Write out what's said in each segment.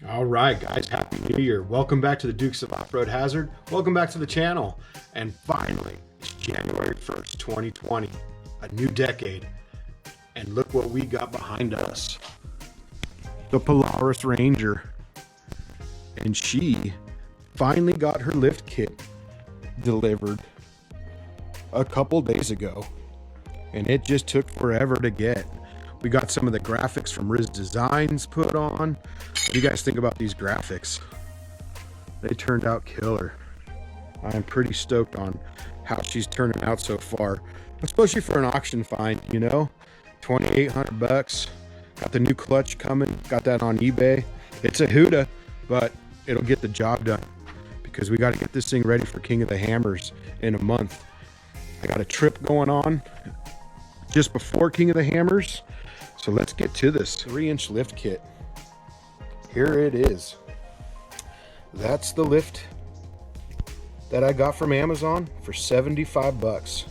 All right, guys, happy new year. Welcome back to the Dukes of Off-Road Hazard. Welcome back to the channel. And finally, it's January 1st, 2020, a new decade. And look what we got behind us. The Polaris Ranger. And she finally got her lift kit delivered a couple days ago. And it just took forever to get. We got some of the graphics from Riz Designs put on. What do you guys think about these graphics? They turned out killer. I'm pretty stoked on how she's turning out so far, especially for an auction find, you know? 2,800 bucks. Got the new clutch coming. Got that on eBay. It's a Huda, but it'll get the job done because we got to get this thing ready for King of the Hammers in a month. I got a trip going on just before King of the Hammers. So let's get to this 3-inch lift kit. Here it is. That's the lift that I got from Amazon for 75 bucks.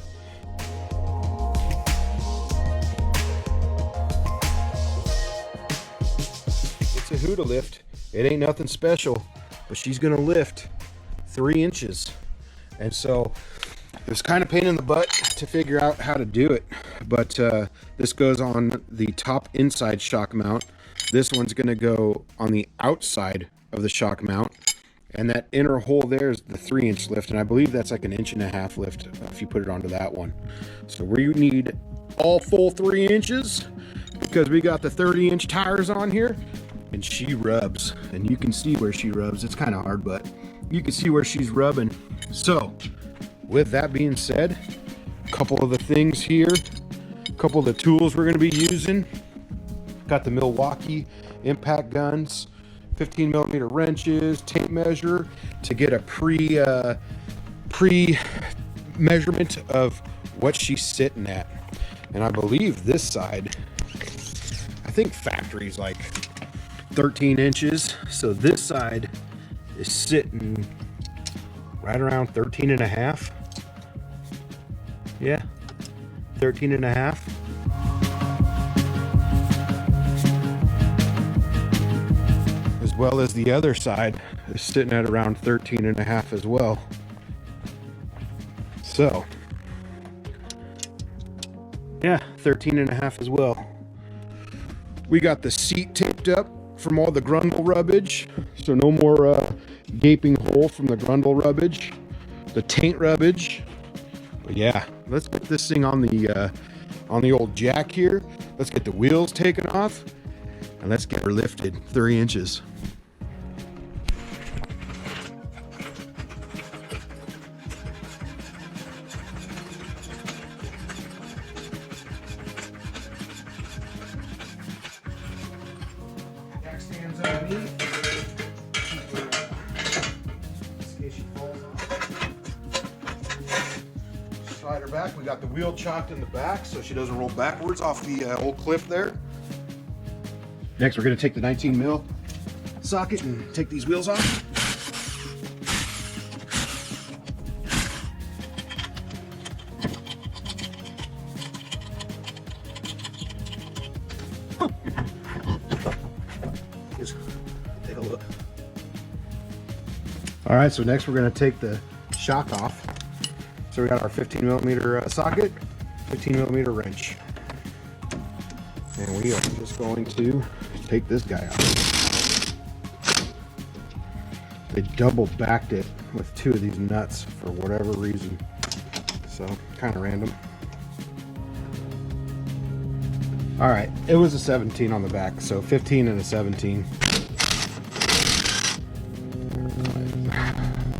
It's a Huda lift. It ain't nothing special, but she's gonna lift 3 inches. And so it was kind of pain in the butt to figure out how to do it, but this goes on the top inside shock mount. This one's going to go on the outside of the shock mount, and that inner hole there is the 3-inch lift, and I believe that's like an 1.5 inch lift if you put it onto that one. So we need all full 3 inches because we got the 30-inch tires on here, and she rubs, and you can see where she rubs. It's kind of hard, but you can see where she's rubbing. So with that being said, a couple of the things here, a couple of the tools we're going to be using. Got the Milwaukee impact guns, 15mm wrenches, tape measure to get a pre measurement of what she's sitting at. And I believe this side, I think factory's like 13 inches. So this side is sitting right around 13.5. Yeah, 13.5. As well as the other side is sitting at around 13.5 as well. So, yeah, 13.5 as well. We got the seat taped up from all the grundle rubbage, so no more gaping hole from the grundle rubbage, the taint rubbage. But yeah, let's get this thing on the old jack here. Let's get the wheels taken off, and let's get her lifted 3 inches. Jack stands underneath. In case she falls off. Slide her back. We got the wheel chocked in the back so she doesn't roll backwards off the old cliff there. Next, we're going to take the 19mm socket and take these wheels off. Just take a look. All right, so next we're going to take the shock off. So we got our 15mm socket, 15mm wrench. And we are just going to take this guy out. They double backed it with 2 of these nuts for whatever reason. So kind of random. All right, it was a 17 on the back, so 15 and a 17.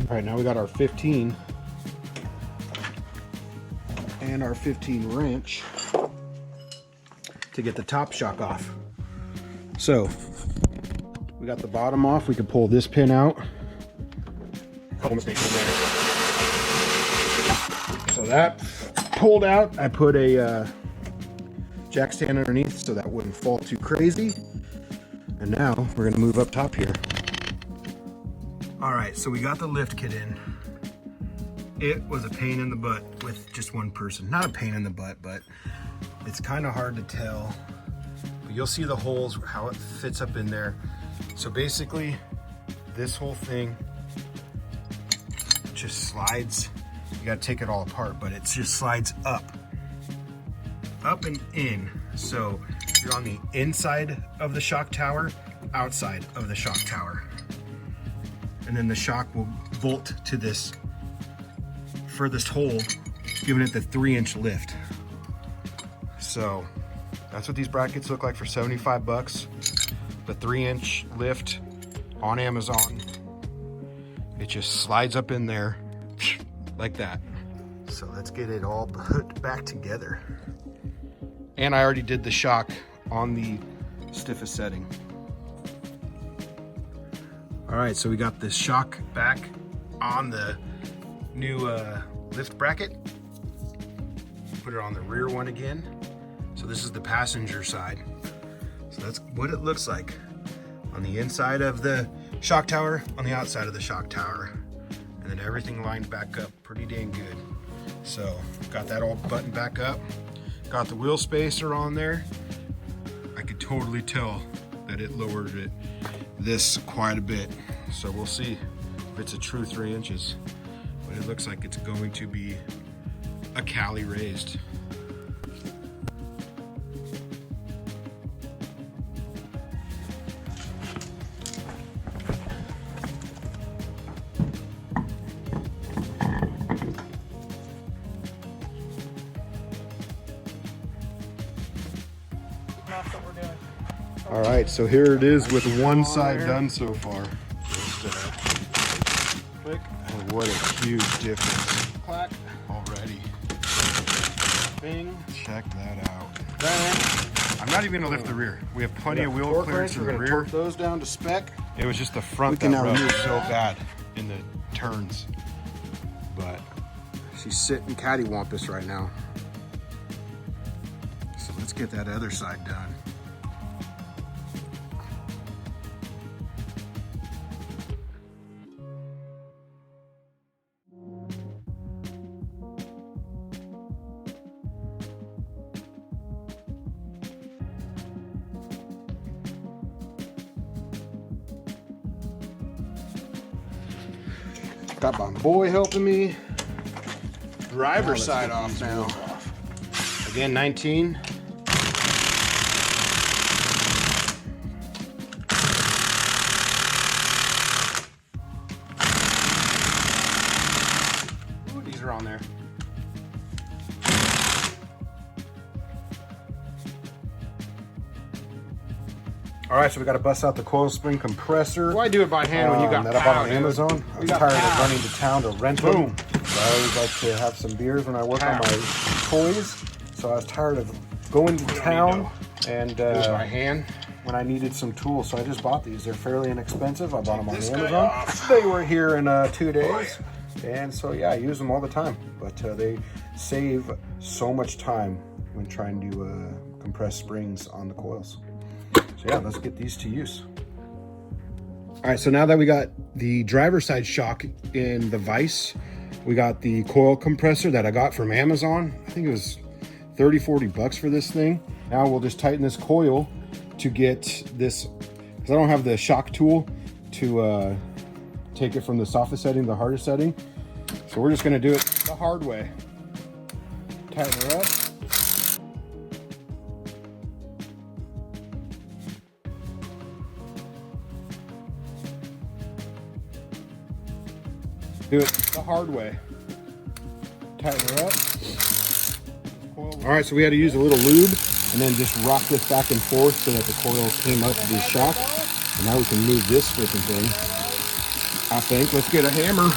All right, now we got our 15 and our 15 wrench to get the top shock off. So we got the bottom off. We can pull this pin out. Couple mistakes in there. So that pulled out. I put a jack stand underneath so that wouldn't fall too crazy. And now we're gonna move up top here. All right, so we got the lift kit in. It was a pain in the butt with just one person. Not a pain in the butt, but it's kind of hard to tell. But you'll see the holes, how it fits up in there. So basically, this whole thing just slides. You gotta take it all apart, but it just slides up and in. So you're on the inside of the shock tower, outside of the shock tower. And then the shock will bolt to this furthest hole, giving it the 3-inch lift. So that's what these brackets look like for 75 bucks. The 3-inch lift on Amazon. It just slides up in there like that. So let's get it all put back together. And I already did the shock on the stiffest setting. All right, so we got this shock back on the new lift bracket. Put it on the rear one again. So this is the passenger side. So that's what it looks like on the inside of the shock tower, on the outside of the shock tower. And then everything lined back up pretty dang good. So got that all buttoned back up. Got the wheel spacer on there. I could totally tell that it lowered it this quite a bit. So we'll see if it's a true 3 inches. But it looks like it's going to be a Cali raised. All right, so here it is with one side done so far. Just click, and what a huge difference. Clack. Already. Bing. Check that out. Bang. I'm not even gonna lift the rear. We have plenty of wheel clearance in the rear. Torque those down to spec. It was just the front that rubbed so bad in the turns. But she's sitting cattywampus right now. So let's get that other side done. Got my boy helping me. Driver's side off now. Again, 19. Ooh, these are on there. All right, so we got to bust out the Clothespin Compressor. Why do it by hand when you got that I bought on Amazon? I was tired of running to town to rent them. So I always like to have some beers when I work on my toys. So I was tired of going to town and by hand when I needed some tools. So I just bought these. They're fairly inexpensive. I bought them on Amazon. They were here in 2 days. And so yeah, I use them all the time. But they save so much time when trying to compress springs on the coils. So yeah, let's get these to use. All right, so now that we got the driver's side shock in the vise, we got the coil compressor that I got from Amazon. I think it was 30-40 bucks for this thing. Now we'll just tighten this coil to get this, because I don't have the shock tool to take it from the softest setting to the hardest setting. So we're just gonna do it the hard way. Tighten her up. Do it the hard way. Tighten her up. All right, so we had to use a little lube and then just rock this back and forth so that the coil came up to the shock. And now we can move this freaking thing, I think. Let's get a hammer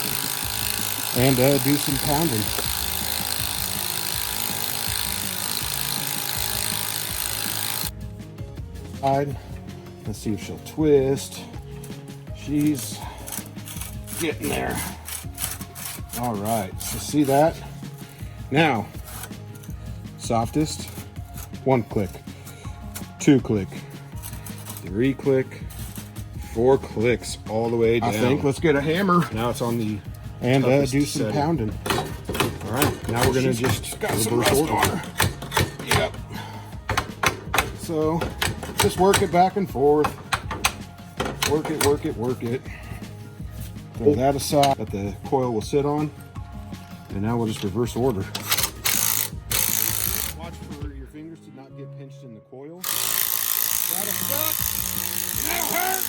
and do some pounding. Let's see if she'll twist. She's getting there. All right, so see that? Now, softest, 1 click, 2 click, 3 click, 4 clicks all the way down. I think. Let's get a hammer. Now it's on the and do some setting. Pounding. All right, now we're gonna just reverse order. Yep. So just work it back and forth. work it, work it, work it. Throw that aside that the coil will sit on. And now we'll just reverse order. Watch for your fingers to not get pinched in the coil. That'll suck. That'll hurt.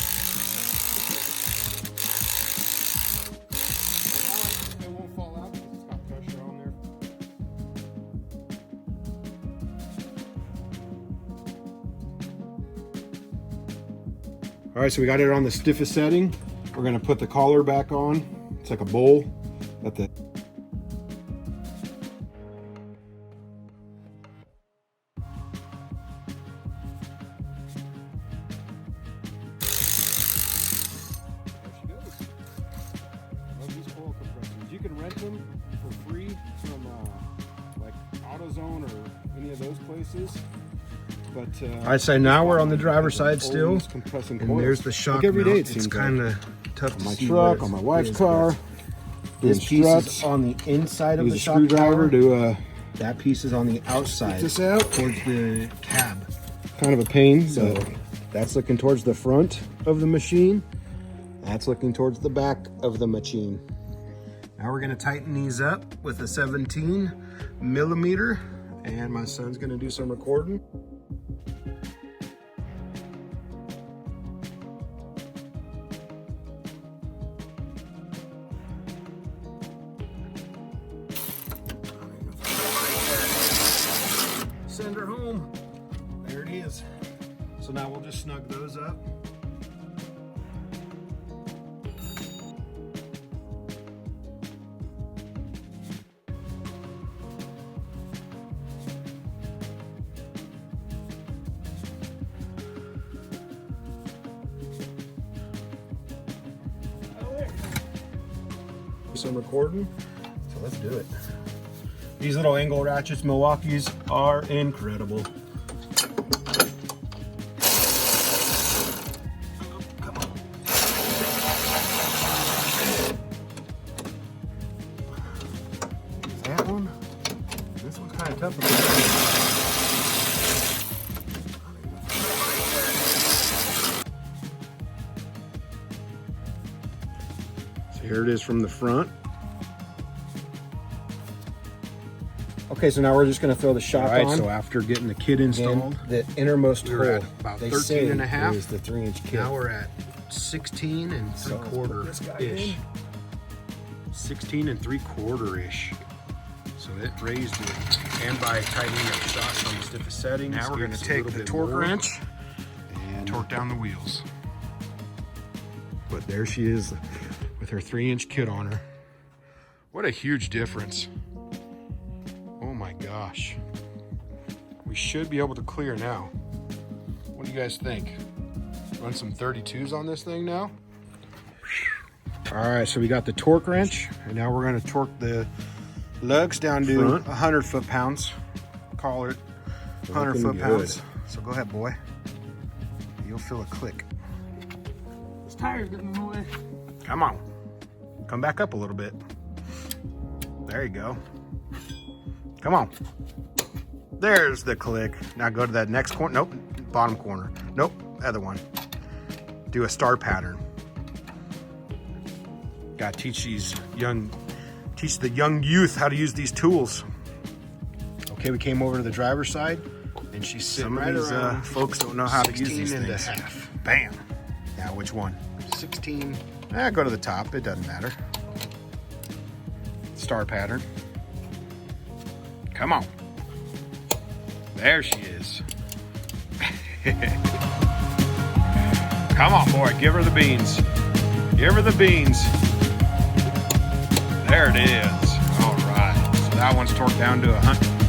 It won't fall out because it's got pressure on there. All right, so we got it on the stiffest setting. We're gonna put the collar back on. It's like a bowl at the you can rent them for free from like AutoZone or any of those places. But I say now we're on the driver's side still, and and there's the shock like every mount. day it seems it's kind of tough to my see truck, where on my wife's is, car. This piece struts. is on the inside of Use the a shock screwdriver tower. to That piece is on the outside, get this out. towards the cab. Kind of a pain. So So that's looking towards the front of the machine. That's looking towards the back of the machine. Now we're gonna tighten these up with a 17 millimeter, and my son's gonna do some recording. Send her home. There it is. So now we'll just snug those up. Some recording, so let's do it. These little angle ratchets, Milwaukee's, are incredible. Come on. That one? This one's kind of tough. Here it is from the front. Okay, so now we're just going to throw the shock on. so after getting the kit installed, And the innermost we were hole, at about they 13 say, and a half. is the 3-inch kit. now we're at 16 and So let's put 3/4 this guy ish. in. 16 and 3/4 ish. So it raised it. And by tightening up shocks on the stiffest settings, Now we're going to it's a take little the bit torque more wrench. and torque down the wheels. But there she is with her 3-inch kit on her. What a huge difference. Oh my gosh. We should be able to clear now. What do you guys think? Run some 32s on this thing now? All right, so we got the torque wrench, and now we're going to torque the lugs down to Front. 100 foot-pounds. Call it 100 Looking foot-pounds. good. So go ahead, boy. You'll feel a click. This tire's getting in the way. Come on. Come back up a little bit. There you go. Come on. There's the click. Now go to that next corner. Nope. Bottom corner. Nope. Other one. Do a star pattern. Gotta teach the young youth how to use these tools. Okay, we came over to the driver's side, and she's sitting right around. Folks don't know how to use these things. half. Bam. Now which one? 16. Go to the top. It doesn't matter. Star pattern. Come on. There she is. Come on, boy. Give her the beans. Give her the beans. There it is. All right. So that one's torqued down to 100.